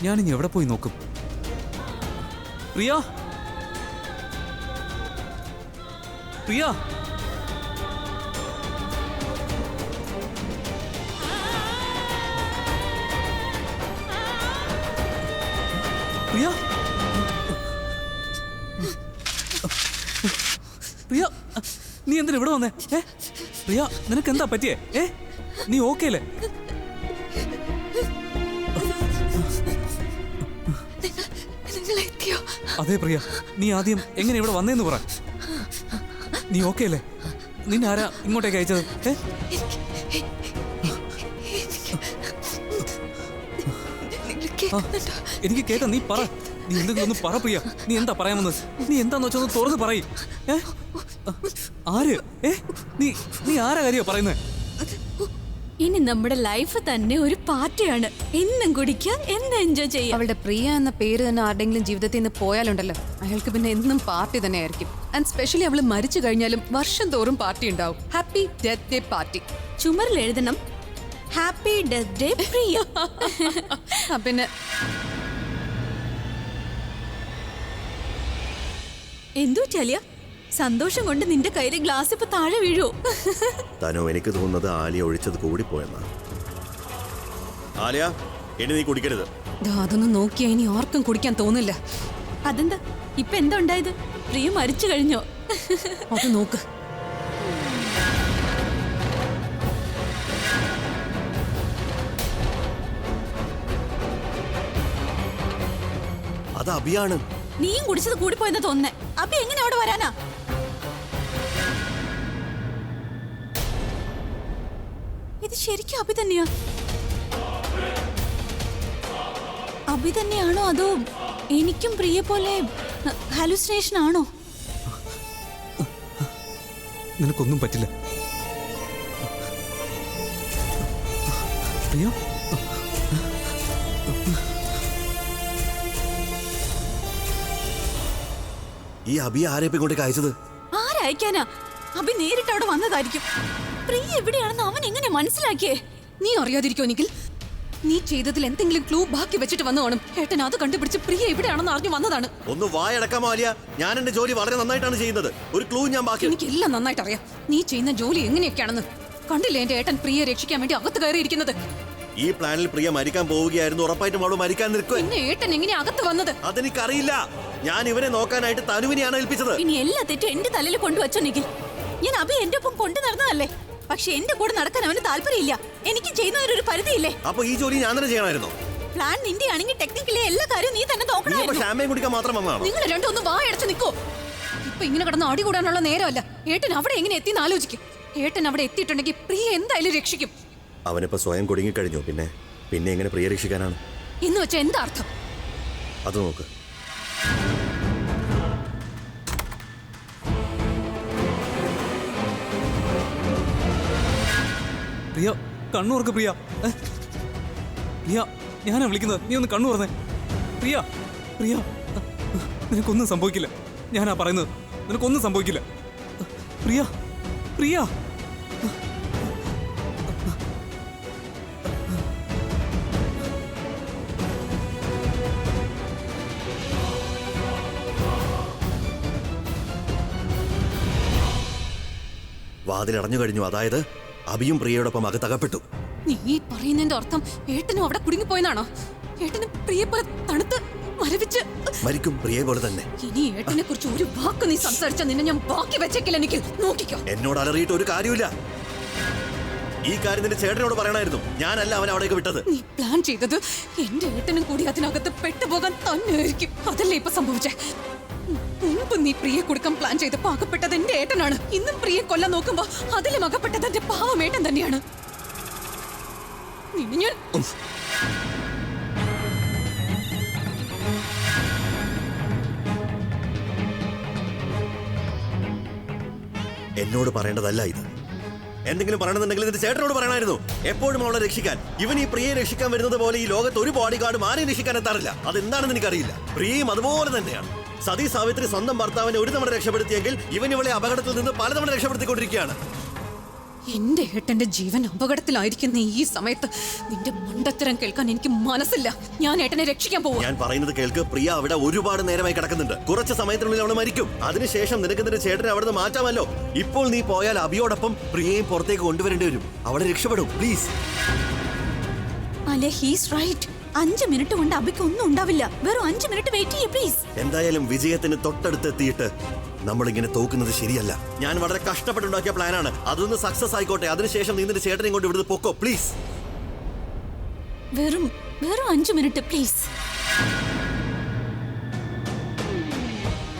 ഞാനിനി എവിടെ പോയി നോക്കും? പ്രിയ, പ്രിയ, പ്രിയ, പ്രിയ, നീ എന്തിനാ ഇവിടെ വന്നേ? പ്രിയ, നിനക്ക് എന്താ പറ്റിയേ? നീ ഓക്കേ അല്ലേ? അതെ പ്രിയ, നീ ആദ്യം എങ്ങനെ ഇവിടെ വന്നേന്ന് പറ. നീ ഓക്കേ അല്ലേ? നിന്നെ ആരാ ഇങ്ങോട്ടേക്ക് അയച്ചത്? എനിക്ക് കേൾക്കാം, നീ പറ. നീ എന്തെങ്കിലും ഒന്ന് പറ പ്രിയ. നീ എന്താ പറയാൻ വന്നത്? നീ എന്താന്ന് വെച്ചാൽ ഒന്ന് തുറന്ന് പറയ്. ആര്? നീ ആരാ കാര്യ പറയുന്നത്? ഇനി നമ്മുടെ ലൈഫ് തന്നെ ഒരു പാർട്ടിയാണ്. എന്നും കുടിക്കാം, എന്നും എൻജോയ് ചെയ്യാം. അവളുടെ പ്രിയ എന്ന പേര് തന്നെ ആരുടെങ്കിലും ജീവിതത്തിൽ നിന്ന് പോയാലുണ്ടല്ലോ, അയാൾക്ക് പിന്നെ എന്നും പാർട്ടി തന്നെ ആയിരിക്കും. ആൻഡ് സ്പെഷ്യലി അവള് മരിച്ചു കഴിഞ്ഞാലും വർഷം തോറും പാർട്ടി ഉണ്ടാവും. Happy death day party. ചുമരിൽ എഴുതണം ഹാപ്പി ഡെത്ത് ഡേ പ്രിയ. പിന്നെ എന്തോ ചലിയ, സന്തോഷം കൊണ്ട് നിന്റെ കയ്യിലെ ഗ്ലാസ് ഇപ്പൊ താഴെ വീഴോ? തനോ, എനിക്ക് തോന്നുന്നത് ആലിയ ഒഴിച്ചത് കൂടി പോയെന്നാ. ആലിയ, ഇനി നീ കുടിക്കരുത്. അതൊന്നും നോക്കിയാ ഇനി ആർക്കും കുടിക്കാൻ തോന്നില്ല. അതെന്താ ഇപ്പൊ എന്താ ഉണ്ടായത്? പ്രിയ മരിച്ചു കഴിഞ്ഞോ? അത് നോക്ക്. അത് അഭിയാണ്. നീയും കുടിച്ചത് കൂടി പോയെന്ന് തോന്നുന്നേ. അഭി എങ്ങനെ അവിടെ വരാനാ? ഇത് ശരിക്കും അഭി തന്നെയാ? അഭി തന്നെയാണോ അതോ എനിക്കും പ്രിയ പോലെ ഹാലുസിനേഷൻ ആണോ? നിനക്കൊന്നും പറ്റില്ല പ്രിയ. ഈ അഭി ആരെ ഇങ്ങോട്ടേക്ക് അയച്ചത്? ആരയക്കാനാ? അഭി നേരിട്ട് അവിടെ വന്നതായിരിക്കും. പ്രിയ എവിടെയാണെന്ന് അവൻ എങ്ങനെ മനസ്സിലാക്കിയേ? നീ അറിയാതിരിക്കോ നിഖിൽ? നീ ചെയ്തതിൽ എന്തെങ്കിലും ക്ലൂ ബാക്കി വെച്ചിട്ട് വന്നു കാണും. ഏട്ടൻ അത് കണ്ടുപിടിച്ച് പ്രിയ എവിടെയാണെന്ന് അറിഞ്ഞു വന്നതാണ്. ഒന്ന് വായടക്കാമോ ആലിയ? ഞാൻ എന്റെ ജോലി വളരെ നന്നായിട്ടാണ് ചെയ്യുന്നത്. ഒരു ക്ലൂ ഞാൻ ബാക്കി. എനിക്കെല്ലാം നന്നായിട്ട് അറിയാം നീ ചെയ്യുന്ന ജോലി എങ്ങനെയൊക്കെയാണെന്ന്. കണ്ടില്ലേ എന്റെ ഏട്ടൻ പ്രിയയെ രക്ഷിക്കാൻ വേണ്ടി അകത്ത് കയറിയിരിക്കുന്നത്? ഈ പ്ലാനിൽ പ്രിയ മരിക്കാൻ പോവുകയായിരുന്നു. ഉറപ്പായിട്ടും അവൾ മരിക്കാൻ നിൽക്കുക. പിന്നെ ഏട്ടൻ എങ്ങനെ അകത്ത് വന്നത്? അതെനിക്കറിയില്ല. ഞാൻ ഇവനെ നോക്കാനായിട്ട് തനുവിനെയാണ് ഏൽപ്പിച്ചത്. ഇനി എല്ലാ തെറ്റും എന്റെ തലയിൽ കൊണ്ടുവച്ചോ നിഖിൽ. ഞാൻ അഭി എന്റെ ഒപ്പം കൊണ്ടു നടന്നതല്ലേ. പക്ഷെ എന്റെ കൂടെ നടക്കാൻ അവന് താല്പര്യമില്ല. എനിക്ക് ചെയ്യുന്നതിനൊരു പരിധിയില്ലേ? അപ്പൊ ഈ ജോലി ഞാൻ തന്നെ ചെയ്യണമായിരുന്നോ? പ്ലാൻ നിന്റെ ആണെങ്കിൽ ടെക്നിക്കലി എല്ലാ കാര്യവും നീ തന്നെ നോക്കണം. ഷാമ്പയിൻ കുടിക്കാൻ മാത്രം വന്നതാണോ? നിങ്ങൾ രണ്ടും ഒന്ന് വായടച്ച് നിൽക്കോ. ഇപ്പൊ ഇങ്ങനെ കിടന്ന് അടി കൂടാനുള്ള നേരമല്ല. ഏട്ടൻ അവിടെ എങ്ങനെ എത്തിന്ന് ആലോചിക്കും. ഏട്ടൻ അവിടെ എത്തിയിട്ടുണ്ടെങ്കിൽ പ്രിയ എന്തായാലും രക്ഷിക്കും. അവനിപ്പോ സ്വയം കുടുങ്ങിക്കഴിഞ്ഞു. പിന്നെ എങ്ങനെ പ്രിയ രക്ഷിക്കാനാണ്? എന്ന് വെച്ചാൽ എന്താ അർത്ഥം? അത് നോക്ക്. പ്രിയ, കണ്ണൂർക്ക് പ്രിയ. പ്രിയ, ഞാനാ വിളിക്കുന്നത്. നീ ഒന്ന് കണ്ണു പറഞ്ഞേ. പ്രിയ, പ്രിയ, നിനക്കൊന്നും സംഭവിക്കില്ല. ഞാനാ പറയുന്നത്. നിനക്കൊന്നും സംഭവിക്കില്ല. പ്രിയ, പ്രിയ. വാതിലടഞ്ഞു കഴിഞ്ഞു. അതായത് അഭിയും പ്രിയയോടൊപ്പം അകത്തകപ്പെട്ടു. നീ പറയുന്നതിന്റെ അർത്ഥം ഏട്ടനും അവിടെ കുടുങ്ങിപ്പോയെന്നാണോ? ഏട്ടന് പ്രിയെ പോലെ തണുത്ത് മരവിച്ച് മരിക്കും പ്രിയെ പോലെ തന്നെ. ഇനി ഏട്ടനെ കുറിച്ച് ഒരു വാക്ക് നീ സംസാരിച്ച നിന്നെ ഞാൻ ബാക്കി വെച്ചേക്കില്ല. എനിക്ക് നോക്കിക്കോ. എന്നോട് അലറിയിട്ട് ഒരു കാര്യമില്ല. ഈ കാര്യം നിന്റെ ചേട്ടനോട് പറയണമായിരുന്നു. ഞാനല്ല അവനെ അവിടേക്ക് വിട്ടത്. നീ പ്ലാൻ ചെയ്തത് എന്റെ ഏട്ടനും കൂടി അതിനകത്ത് പെട്ടുപോകാൻ തന്നെയായിരിക്കും. അതല്ലേ ഇപ്പൊ സംഭവിച്ചേ? മുൻപ് നീ പ്രിയെ കൊടുക്കാൻ പ്ലാൻ ചെയ്തപ്പോ അകപ്പെട്ടത് എന്റെ ഏട്ടനാണ്. ഇന്നും പ്രിയെ കൊല്ലാൻ നോക്കുമ്പോ അതിലും അകപ്പെട്ടത് എന്റെ പാവം ഏട്ടൻ തന്നെയാണ്. നിന്നെ ഞാൻ എന്നോട് പറയേണ്ടതല്ല ഇത്. എന്തെങ്കിലും പറയണമെന്നുണ്ടെങ്കിൽ നിന്റെ ചേട്ടനോട് പറയണമായിരുന്നു. എപ്പോഴും അവളെ രക്ഷിക്കാൻ. ഇവൻ ഈ പ്രിയയെ രക്ഷിക്കാൻ വരുന്നത് പോലെ ഈ ലോകത്ത് ഒരു ബോഡി ഗാർഡും ആരെയും രക്ഷിക്കാൻ എത്താറില്ല. അതെന്താണെന്ന് എനിക്കറിയില്ല. പ്രിയയും അതുപോലെ തന്നെയാണ്. സതി സാവിത്രി സ്വന്തം ഭർത്താവിനെ ഒരു തവണ രക്ഷപ്പെടുത്തിയെങ്കിൽ ഇവൻ ഇവളെ അപകടത്തിൽ നിന്ന് പലതവണ രക്ഷപ്പെടുത്തിക്കൊണ്ടിരിക്കുകയാണ്. എന്റെ ഏട്ടന്റെ ജീവൻ അപകടത്തിലായിരിക്കുന്ന ഈ സമയത്ത് നിന്റെ മണ്ടത്തരം കേൾക്കാൻ എനിക്ക് മനസ്സില്ല. ഞാൻ ഏട്ടനെ രക്ഷിക്കാൻ പോവാ. ഞാൻ പറയുന്നത് കേൾക്ക്. പ്രിയ അവിടെ ഒരുപാട് നേരമായി കിടക്കുന്നുണ്ട്. കുറച്ച് സമയത്തിനുള്ളിൽ അവൾ മരിക്കും. അതിനുശേഷം നിനക്ക് നിന്റെ ചേട്ടനെ അവിടുന്ന് മാറ്റാമല്ലോ. ഇപ്പോൾ നീ പോയാൽ അബിയോടൊപ്പം പ്രിയയും പുറത്തേക്ക് കൊണ്ടുവരേണ്ടി വരും. അവളെ രക്ഷപ്പെടും പ്ലീസ്. അല്ലെ, ഹീസ് റൈറ്റ്. 5 മിനിറ്റ് കൊണ്ട് അബിക്ക് ഒന്നും ഉണ്ടാവില്ല. വെറും 5 മിനിറ്റ് വെയിറ്റ് ചെയ്യ് പ്ലീസ്. എന്തായാലും വിജയത്തിന് തൊട്ടടുത്തെത്തിയിട്ട് നമ്മളിങ്ങനെ തോക്കുന്നത് ശരിയല്ല. ഞാൻ വളരെ കഷ്ടപ്പെട്ടുണ്ടാക്കിയ പ്ലാനാണ്. അതൊന്ന് സക്സസ് ആയിക്കോട്ടെ. അതിനുശേഷം നീ നിന്റെ ചേട്ടനെ കൊണ്ട് ഇവിടുന്ന് പൊക്കോ പ്ലീസ്. വെറും 5 മിനിറ്റ് പ്ലീസ്.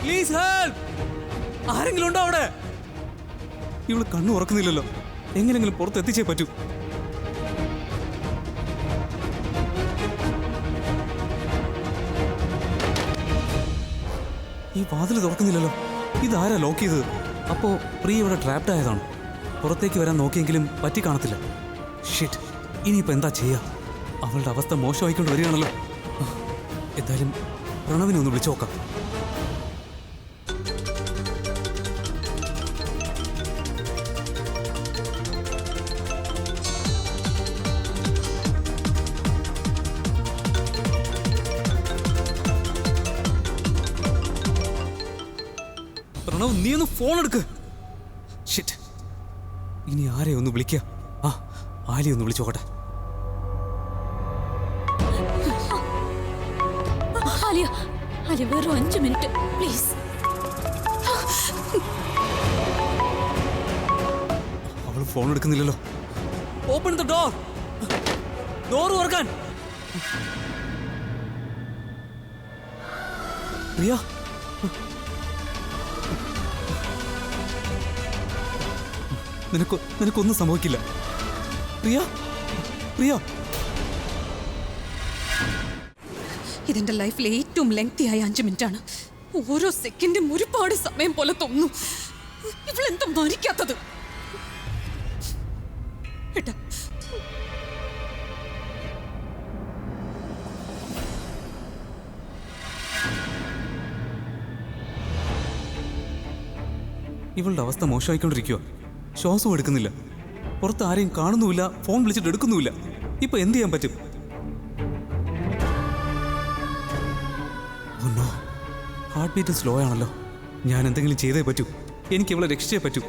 Please help. ആരെങ്കിലും ഉണ്ടോ അവിടെ? ഇവള് കണ്ണു ഉറക്കുന്നില്ലല്ലോ. എങ്ങനെങ്കിലും പുറത്ത് എത്തിച്ചേ പറ്റൂ. ഈ വാതിൽ തുറക്കുന്നില്ലല്ലോ. ഇതാരാ ലോക്ക് ചെയ്തത്? അപ്പോ പ്രിയ ഇവിടെ ട്രാപ്ഡ് ആയതാണ്. പുറത്തേക്ക് വരാൻ നോക്കിയെങ്കിലും പറ്റി കാണത്തില്ല. ഷിറ്റ്, ഇനിയിപ്പോ എന്താ ചെയ്യാ? അവളുടെ അവസ്ഥ മോശമായിക്കൊണ്ട് വരികയാണല്ലോ. എന്തായാലും പ്രണവിനെ ഒന്ന് വിളിച്ചു നോക്കാം. പ്രണവ്, നീ ഒന്ന് ഫോൺ എടുക്ക്. ഷിറ്റ്, ഇനി ആരെയും ഒന്ന് വിളിക്കുക. ആലിയെ ഒന്ന് വിളിച്ചു നോക്കട്ടെ. അലിയ, വെറും 5 മിനിറ്റ് പ്ലീസ്. അവൾ ഫോൺ എടുക്കുന്നില്ലല്ലോ. Open the door. ഡോർ തുറക്കാൻ. പ്രിയ, നിനക്കൊന്നും സംഭവിക്കില്ല. പ്രിയ, പ്രിയ. ഇതെന്റെ ലൈഫിലെ ഏറ്റവും ലെങ്തി ആയ 5 മിനിറ്റാണ്. ഓരോ സെക്കൻഡും ഒരുപാട് സമയം പോലെ തോന്നുന്നു. ഇവളെന്താ മരിക്കാത്തത്? ഏട്ടാ, ഇവളുടെ അവസ്ഥ മോശമായിക്കൊണ്ടിരിക്കുക. ശ്വാസം എടുക്കുന്നില്ല. പുറത്ത് ആരെയും കാണുന്നുമില്ല. ഫോൺ വിളിച്ചിട്ട് എടുക്കുന്നുമില്ല. ഇപ്പൊ എന്ത് ചെയ്യാൻ പറ്റും? ഒന്നോ, ഹാർട്ട് ബീറ്റ് സ്ലോ ആണല്ലോ. ഞാൻ എന്തെങ്കിലും ചെയ്തേ പറ്റൂ. എനിക്ക് ഇവളെ രക്ഷിച്ചേ പറ്റൂ.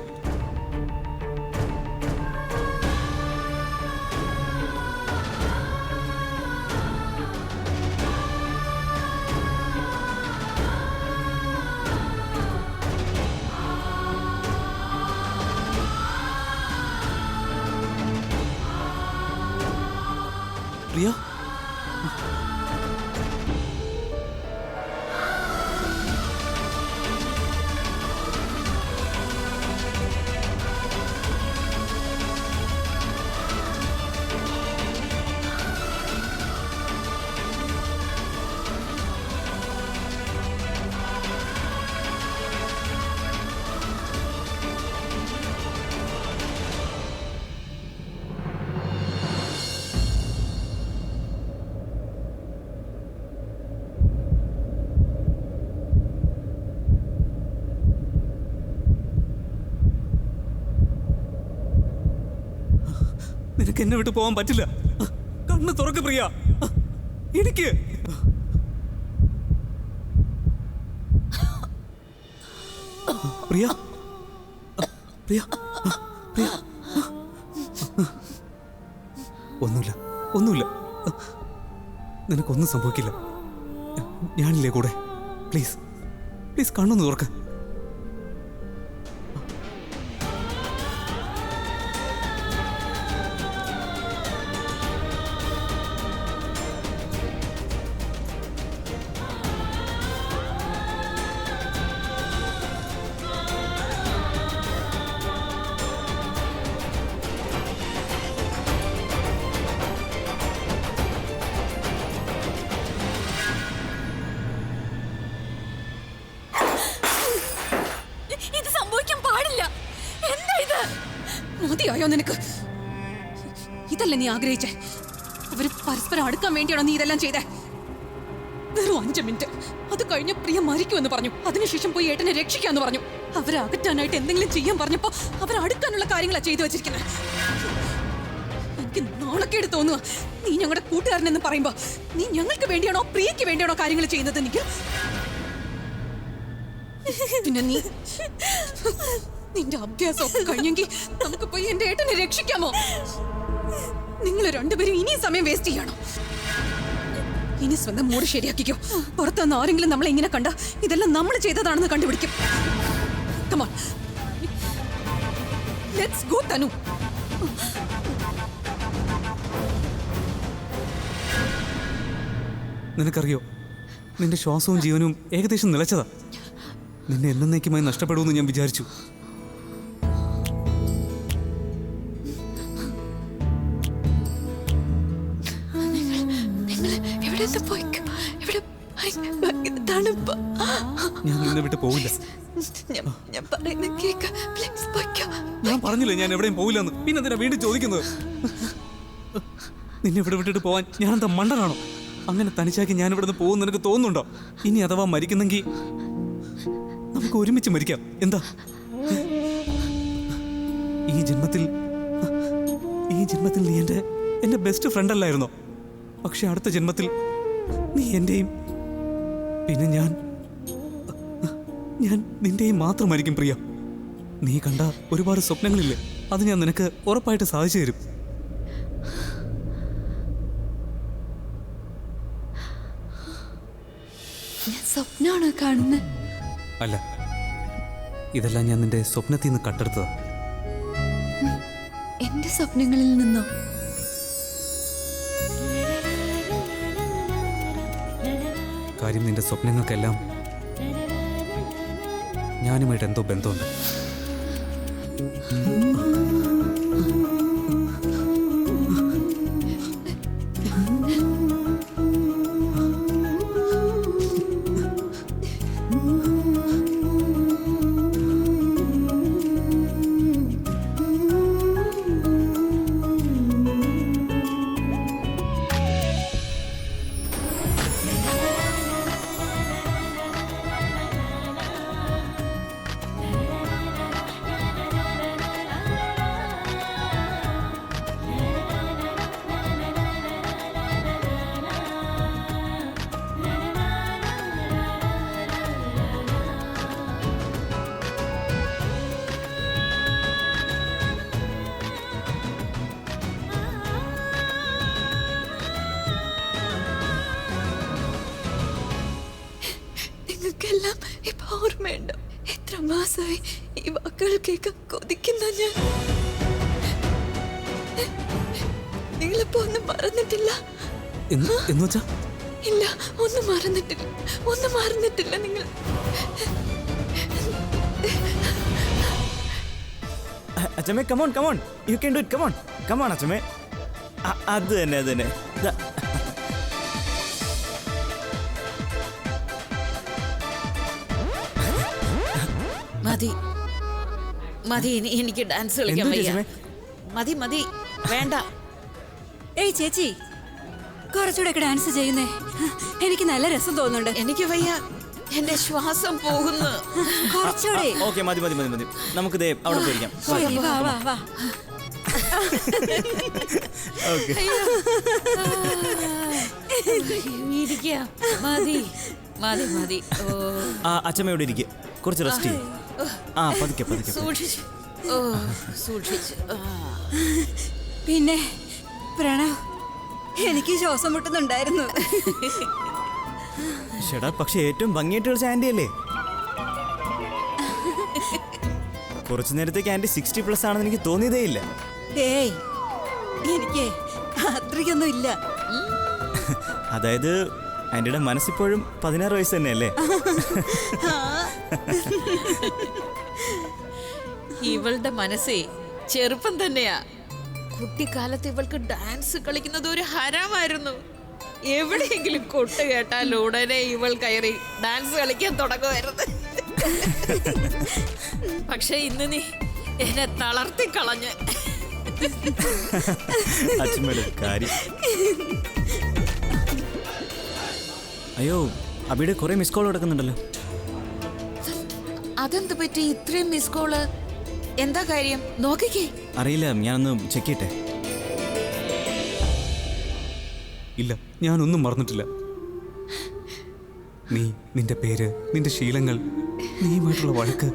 പ്രിയ, നിനക്ക് എന്നെ വിട്ടു പോകാൻ പറ്റില്ല. കണ്ണ് തുറക്ക് പ്രിയ. എനിക്ക് പ്രിയ, പ്രിയ, പ്രിയ. ഒന്നുമില്ല. നിനക്കൊന്നും സംഭവിക്കില്ല. ഞാനില്ലേ കൂടെ. പ്ലീസ് കണ്ണൊന്ന് തുറക്ക. മതിയായോ നിനക്ക്? ഇതല്ലേ നീ ആഗ്രഹിച്ചേ? അവര് പരസ്പരം അടുക്കാൻ വേണ്ടിയാണോ നീ ഇതെല്ലാം ചെയ്തേ? വെറും 5 മിനിറ്റ്. അത് കഴിഞ്ഞ പ്രിയ മരിക്കുമെന്ന് പറഞ്ഞു. അതിനുശേഷം പോയി ഏട്ടനെ രക്ഷിക്കാന്ന് പറഞ്ഞു. അവരെ അകറ്റാനായിട്ട് എന്തെങ്കിലും ചെയ്യാൻ പറഞ്ഞപ്പോ അവരെ അടുക്കാനുള്ള കാര്യങ്ങളാ ചെയ്തു വെച്ചിരിക്കുന്നത്. എനിക്ക് നാണക്കേട് തോന്നുക. നീ ഞങ്ങളുടെ കൂട്ടുകാരനെന്ന് പറയുമ്പോ നീ ഞങ്ങൾക്ക് വേണ്ടിയാണോ പ്രിയക്ക് വേണ്ടിയാണോ കാര്യങ്ങൾ ചെയ്യുന്നത്? എനിക്ക് പിന്നെ നിന്റെ അഭ്യാസമൊക്കെ കഴിഞ്ഞെങ്കിൽ നമുക്ക് പോയി എന്റെ ഏട്ടനെ രക്ഷിക്കാമോ? നിങ്ങൾ രണ്ടുപേരും ഇനി സമയം വേസ്റ്റ് ചെയ്യണോ? ഇനി സ്വന്തം മൂഡ് ശരിയാക്കിക്കോ. പുറത്തുനിന്ന് ആരെങ്കിലും നമ്മളെ ഇങ്ങനെ കണ്ട ഇതെല്ലാം നമ്മൾ ചെയ്തതാണെന്ന് കണ്ടുപിടിക്കും. Come on. Let's go, Tanu. നിനക്കറിയോ, നിന്റെ ശ്വാസവും ജീവനും ഏകദേശം നിലച്ചതാ. നിന്നെ എന്നേക്കുമായി നഷ്ടപ്പെടുമെന്ന് ഞാൻ വിചാരിച്ചു. ഞാൻ നിന്നെ വിട്ട് പോവില്ല. ഞാൻ പറഞ്ഞില്ലേ ഞാൻ എവിടെയും പോവില്ലെന്ന്. പിന്നെ എന്തിനാ വീണ്ടും ചോദിക്കുന്നത്? നിന്നെ ഇവിടെ വിട്ടിട്ട് പോവാൻ ഞാൻ എന്താ മണ്ടനാണോ? അങ്ങനെ തനിച്ചാക്കി ഞാൻ ഇവിടുന്ന് പോകുന്ന നിനക്ക് തോന്നുന്നുണ്ടോ? ഇനി അഥവാ മരിക്കുന്നെങ്കിൽ നമുക്ക് ഒരുമിച്ച് മരിക്കാം. എന്താ? ഈ ജന്മത്തിൽ നീ എന്റെ ബെസ്റ്റ് ഫ്രണ്ട് അല്ലായിരുന്നോ? പക്ഷെ അടുത്ത ജന്മത്തിൽ നീ എന്റെയും പിന്നെ ഞാൻ നിന്റെയും മാത്രമായിരിക്കും പ്രിയ. നീ കണ്ട ഒരുപാട് സ്വപ്നങ്ങളില്ലേ, അത് ഞാൻ നിനക്ക് ഉറപ്പായിട്ട് സാധിച്ചു തരും. സ്വപ്നമാണോ കാണുന്നത്? അല്ല, ഇതെല്ലാം ഞാൻ നിന്റെ സ്വപ്നത്തിൽ നിന്ന് കട്ടെടുത്തതാ. എന്റെ സ്വപ്നങ്ങളിൽ നിന്നോ? കാര്യം നിന്റെ സ്വപ്നങ്ങൾക്കെല്ലാം ഞാനുമായിട്ട് എന്തോ ബന്ധമുണ്ട്. നിങ്ങൾക്കെല്ലാം ഇപ്പൊ ഓർമ്മയുണ്ടോ? എത്ര മാസമായി ഈ വാക്കുകൾ കേൾക്കാൻ കൊതിക്കുന്ന ഞാൻ. നിങ്ങളിപ്പോ ഒന്നും മറന്നിട്ടില്ല? ഇല്ല, ഒന്നും മറന്നിട്ടില്ല നിങ്ങൾ. അച്ഛമ്മേ, come on, you can do it, come on അച്ഛമ്മേ. അത് തന്നെ. മതി, എനിക്ക് ഡാൻസ് കളിക്കാൻ വയ്യ. മതി, വേണ്ട. ഏയ് ചേച്ചി, കുറച്ചുകൂടെ ഡാൻസ് ചെയ്യുന്നേ. എനിക്ക് നല്ല രസം തോന്നുന്നുണ്ട്. എനിക്ക് വയ്യ, എന്റെ ശ്വാസം പോകുന്നു. കുറച്ചുകൂടെ. ഓക്കെ, മതി. നമുക്ക് അവിടെ പോയിരിക്കാം. വാ. മതി. അച്ഛമ്മ ഇവിടെ ഇരിക്കുക, കുറച്ച് റെസ്റ്റ് ചെയ്യും. പതുക്കെ. സൂക്ഷിച്ച്. പിന്നെ പ്രണവ്, എനിക്ക് ശ്വാസം മുട്ടുന്നുണ്ടായിരുന്നു. ഷടാ, പക്ഷെ ഏറ്റവും ഭംഗിയായിട്ട് കളിച്ച ആന്റി അല്ലേ? കുറച്ചു നേരത്തേക്ക് ആന്റി 60+ ആണെന്ന് എനിക്ക് തോന്നിയതേ ഇല്ല. ഏയ്, എനിക്ക് അത്രയ്ക്കൊന്നും ഇല്ല. അതായത് ആന്റിയുടെ മനസ്സിപ്പോഴും 16 വയസ്സ് തന്നെയല്ലേ? ഇവളുടെ മനസ്സേ ചെറുപ്പം തന്നെയാ. കുട്ടിക്കാലത്ത് ഇവൾക്ക് ഡാൻസ് കളിക്കുന്നത് ഒരു ഹരമായിരുന്നു. എവിടെയെങ്കിലും കൊട്ട് കേട്ടാൽ ഉടനെ ഇവൾ കയറി ഡാൻസ് കളിക്കാൻ തുടങ്ങുമായിരുന്നു. പക്ഷെ ഇന്ന് നീ എന്നെ തളർത്തി കളഞ്ഞ്. അച്ഛമ്മയുടെ കാര്യം. അയ്യോ അബിയുടെ കുറേ മിസ് കോൾ കിടക്കുന്നുണ്ടല്ലോ. അതെന്ത് പറ്റി ഇത്രയും മിസ് കോള്? എന്താ കാര്യം? നോക്കിക്കേ. അറിയില്ല, ഞാനൊന്ന് ചെക്ക് ചെയ്യട്ടെ. ഇല്ല, ഞാനൊന്നും മറന്നിട്ടില്ല. നീ, നിന്റെ പേര്, നിന്റെ ശീലങ്ങൾ, നീയുമായിട്ടുള്ള വഴക്ക്,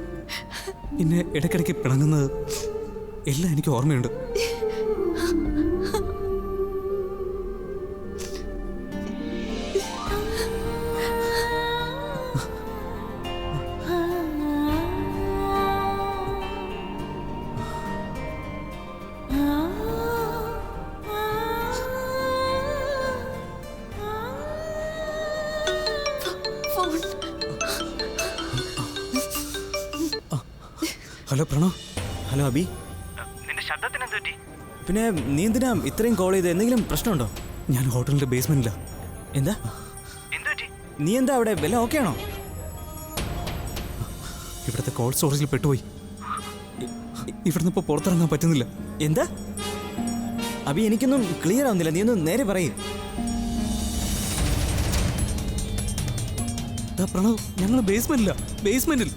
പിന്നെ ഇടയ്ക്കിടയ്ക്ക് പിണങ്ങുന്നത് എല്ലാം എനിക്ക് ഓർമ്മയുണ്ട്. ഹലോ പ്രണവ്. ഹലോ അബി. പിന്നെ നീ എന്തിനാ ഇത്രയും കോൾ ചെയ്ത്? എന്തെങ്കിലും പ്രശ്നമുണ്ടോ? ഞാൻ ഹോട്ടലിന്റെ ബേസ്മെന്റിലാ. എന്താ നീ എന്താ അവിടെ? വല്ല ഓക്കെ ആണോ? ഇവിടുത്തെ കോൾഡ് സ്റ്റോറേജിൽ പെട്ടുപോയി. ഇവിടുന്ന് ഇപ്പോൾ പുറത്തിറങ്ങാൻ പറ്റുന്നില്ല. എന്താ അബി? എനിക്കൊന്നും ക്ലിയർ ആവുന്നില്ല, നീ ഒന്ന് നേരെ പറയൂ. പ്രണവ്, ഞങ്ങൾ ബേസ്മെന്റിൽ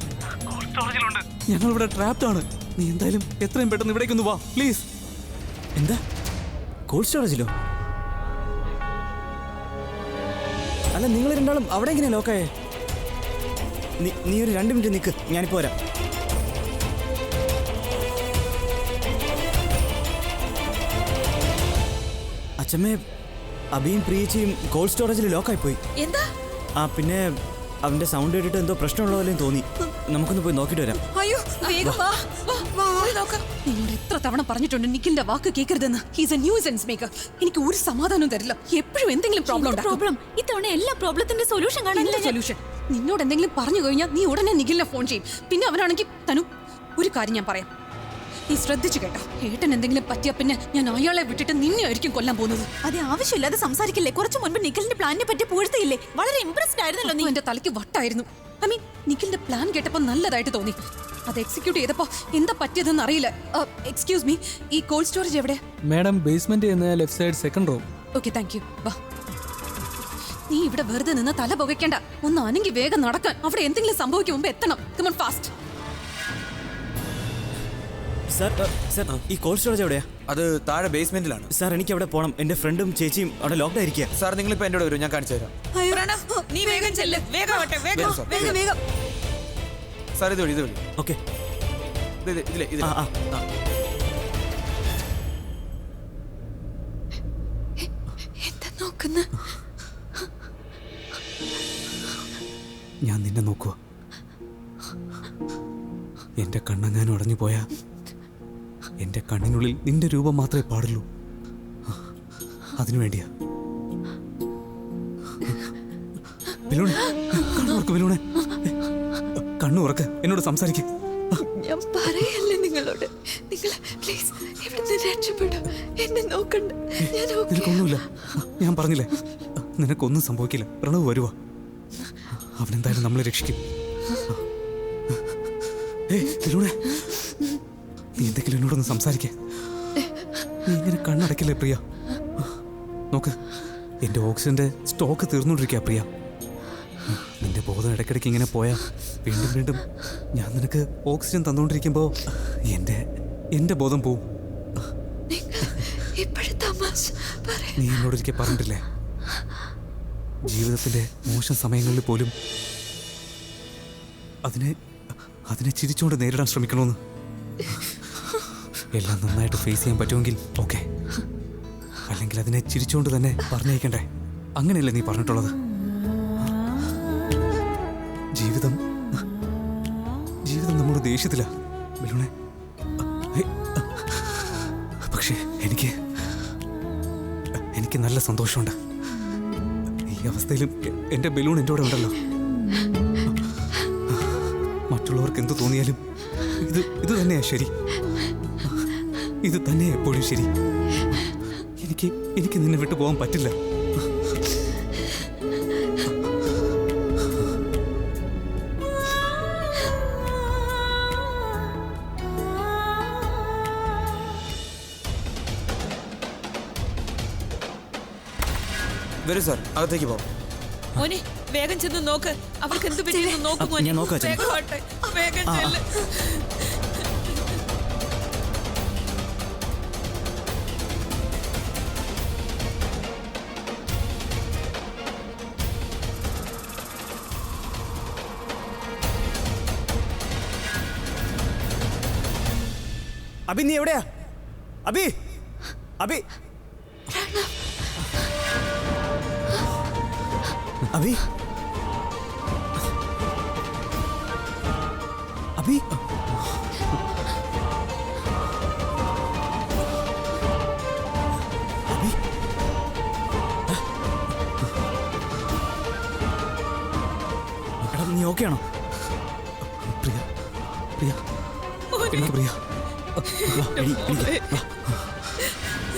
ഞങ്ങൾ ഇവിടെ ട്രാപ്ഡ് ആണ്. നീ എന്തായാലും എത്രയും പെട്ടെന്ന് ഇവിടേക്കൊന്ന് വാ പ്ലീസ്. എന്താ കോൾഡ് സ്റ്റോറേജിലോ? അല്ല, നിങ്ങൾ രണ്ടാളും അവിടെ എങ്ങനെയാ ലോക്കായേ? നീ ഒരു 2 മിനിറ്റ് നിൽക്ക്, ഞാനിപ്പോ വരാം. അച്ഛമ്മേ, അബിയും പ്രിയച്ചിയും കോൾഡ് സ്റ്റോറേജിൽ ലോക്കായി പോയി. എന്താ? പിന്നെ അവന്റെ സൗണ്ട് കേട്ടിട്ട് എന്തോ പ്രശ്നമുള്ള പോലെയും തോന്നി. നമുക്കൊന്ന് പോയി നോക്കിയിട്ട് വരാം. അയ്യോ വേഗം വാ. പോയി നോക്കാം. നിന്നോട് എത്ര തവണ പറഞ്ഞിട്ടുണ്ട് നിഖിലിന്റെ വാക്ക് കേൾക്കരുതെന്ന്. He's a nuisance maker. എനിക്ക് ഒരു സമാധാനവും തരില്ല. എപ്പോഴും എന്തെങ്കിലും പ്രോബ്ലം. ഇത്തവണ എല്ലാ പ്രോബ്ലത്തിന്റെ സൊല്യൂഷൻ കാണാനില്ല. സൊല്യൂഷൻ നിന്നോട് എന്തെങ്കിലും പറഞ്ഞു കഴിഞ്ഞാൽ നീ ഉടനെ നിഖിലിനെ ഫോൺ ചെയ്യും. പിന്നെ അവനാണെങ്കിൽ തനു, ഒരു കാര്യം ഞാൻ പറയാം, നീ ശ്രദ്ധിച്ചു കേട്ടോ. ഏട്ടൻ എന്തെങ്കിലും പറ്റിയ പിന്നെ ഞാൻ അയാളെ വിട്ടിട്ട് നിന്നെ ആയിരിക്കും കൊല്ലാൻ പോകുന്നത്. അത് ആവശ്യമില്ലാതെ സംസാരിക്കില്ലേ? കുറച്ചു മുൻപ് നിഖിലിന്റെ പ്ലാനിനെ പറ്റി പുകഴ്ത്തിയില്ലേ? വളരെ ഇംപ്രസ്ഡ് ആയിരുന്നല്ലോ നീ. എന്റെ തലയ്ക്ക് വട്ടായിരുന്നു. ഐ മീൻ, നിഖിലിന്റെ പ്ലാൻ കേട്ടപ്പോ നല്ലതായിട്ട് തോന്നി. അത് എക്സിക്യൂട്ട് ചെയ്തപ്പോ എന്താ പറ്റിയതെന്ന് അറിയില്ല. എക്സ്ക്യൂസ് മീ, ഈ കോൾഡ് സ്റ്റോറേജ് എവിടെ? മാഡം, ബേസ്മെന്റ് എന്ന left side second room. Okay, thank you. വാ. നീ ഇവിടെ വെറുതെ നിന്ന് തല പുകയ്ക്കണ്ട. ഒന്ന് അനങ്ങി വേഗം നടക്കാൻ. അവിടെ എന്തെങ്കിലും സംഭവിക്കും മുമ്പ് എത്തണം. Come on fast. സാർ, ഈ കോൾഡ് സ്റ്റോറേജ് എവിടെയാ? അത് താഴെ ബേസ്മെന്റിലാണ്. സാർ, എനിക്ക് അവിടെ പോകണം. എന്റെ ഫ്രണ്ടും ചേച്ചിയും അവിടെ ലോക്ക്ഡ് ആയിരിക്കുക. സാർ, നിങ്ങളിപ്പോ എന്റെ കൂടെ വരും, ഞാൻ കാണിച്ചു തരാം. പ്രണവ്, നീ വേഗം ചെല്ല്. വേഗം ആവട്ടെ, വേഗം. വരൂ സാർ. വേഗം വേഗം. സാർ, ഇത് വഴി ഓക്കെ. ഇതിലെ എന്താ നോക്കുന്ന? ഞാൻ നിന്നെ നോക്കുക. എന്റെ കണ്ണെങ്ങാനും ഉടഞ്ഞു പോയാ എന്റെ കണ്ണിനുള്ളിൽ നിന്റെ രൂപം മാത്രമേ പാടുള്ളൂ. അതിനുവേണ്ടിയാ. ബലൂണെ, കണ്ണുറക്ക് ബലൂണെ. കണ്ണുറക്ക്, എന്നോട് സംസാരിക്കും. ഞാൻ പറയല്ലേ നിങ്ങളോട്, നിങ്ങൾ പ്ലീസ് ഇവിടുന്ന് രക്ഷപ്പെടും. എന്നെ നോക്കണ്ട. നിനക്കൊന്നുമില്ല, ഞാൻ പറഞ്ഞില്ലേ, നിനക്കൊന്നും സംഭവിക്കില്ല. പ്രണവ് വരുവാ, അവനെന്തായാലും നമ്മളെ രക്ഷിക്കും. ബലൂണെ, നീ എന്തെങ്കിലും എന്നോടൊന്ന് സംസാരിക്കേ. നീ ഇങ്ങനെ കണ്ണടക്കില്ലേ പ്രിയ? നോക്ക്, എൻ്റെ ഓക്സിജന്റെ സ്റ്റോക്ക് തീർന്നുകൊണ്ടിരിക്കുക പ്രിയ. നിന്റെ ബോധം ഇടയ്ക്കിടയ്ക്ക് ഇങ്ങനെ പോയാ വീണ്ടും വീണ്ടും ഞാൻ നിനക്ക് ഓക്സിജൻ തന്നുകൊണ്ടിരിക്കുമ്പോൾ എൻ്റെ ബോധം പോവും. നീ എന്നോടൊരിക്കൽ പറഞ്ഞിട്ടില്ലേ, ജീവിതത്തിന്റെ മോശം സമയങ്ങളിൽ പോലും അതിനെ ചിരിച്ചുകൊണ്ട് നേരിടാൻ ശ്രമിക്കണമെന്ന്. എല്ലാം നന്നായിട്ട് ഫേസ് ചെയ്യാൻ പറ്റുമെങ്കിൽ ഓക്കെ, അല്ലെങ്കിൽ അതിനെ ചിരിച്ചുകൊണ്ട് തന്നെ പറഞ്ഞയക്കണ്ടേ? അങ്ങനെയല്ലേ നീ പറഞ്ഞിട്ടുള്ളത്? ജീവിതം നമ്മുടെ ദേഷ്യത്തിലാ ബലൂണെ. പക്ഷേ എനിക്ക് നല്ല സന്തോഷമുണ്ട്. ഈ അവസ്ഥയിലും എൻ്റെ ബലൂൺ എൻ്റെ കൂടെ ഉണ്ടല്ലോ. മറ്റുള്ളവർക്ക് എന്ത് തോന്നിയാലും ഇത് തന്നെയാ ശരി. ഇത് തന്നെ എപ്പോഴും ശരി. എനിക്ക് നിന്നെ വിട്ടു പോകാൻ പറ്റില്ല. വരൂ സാർ, അകത്തേക്ക് പോകാം. മോനെ വേഗം ചെന്ന് നോക്ക് അവൾക്ക് എന്ത് പറ്റിയെന്ന് നോക്ക് മോനെ. ഞാൻ നോക്കാം, അച്ഛൻ. വേഗം ആട്ടെ, വേഗം ചെല്ല്. അബി നീ എവിടെയാ? അബി അബി അബി അബി അബി എടാ നീ ഓക്കെ ആണോ? പ്രിയ പ്രിയ എനിക്ക് പ്രിയ വാ, എടി, വാ.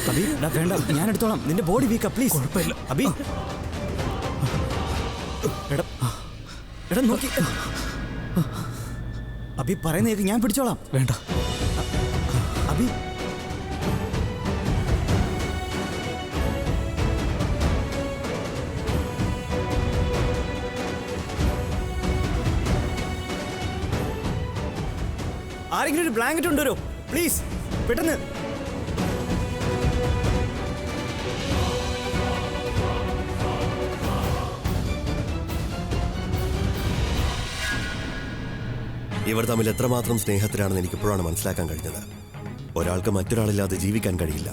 അബി എടാ വേണ്ട ഞാൻ എടുത്തോളാം. നിന്റെ ബോഡി വീക്കാ പ്ലീസ്. കുഴപ്പമില്ല അബി. എടാ എടാ നോക്കി അബി പറയുന്നേക്ക് ഞാൻ പിടിച്ചോളാം. വേണ്ട. അബി ആരെങ്കിലും ഒരു ബ്ലാങ്കറ്റ് കൊണ്ടുവരോ പ്ലീസ് പെട്ടെന്ന്. ഇവർ തമ്മിൽ എത്രമാത്രം സ്നേഹത്തിലാണെന്ന് എനിക്കിപ്പോഴാണ് മനസ്സിലാക്കാൻ കഴിഞ്ഞത്. ഒരാൾക്ക് മറ്റൊരാളില്ലാതെ ജീവിക്കാൻ കഴിയില്ല.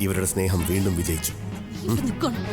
ഇവരുടെ സ്നേഹം വീണ്ടും വിജയിച്ചു. നിൽക്കണം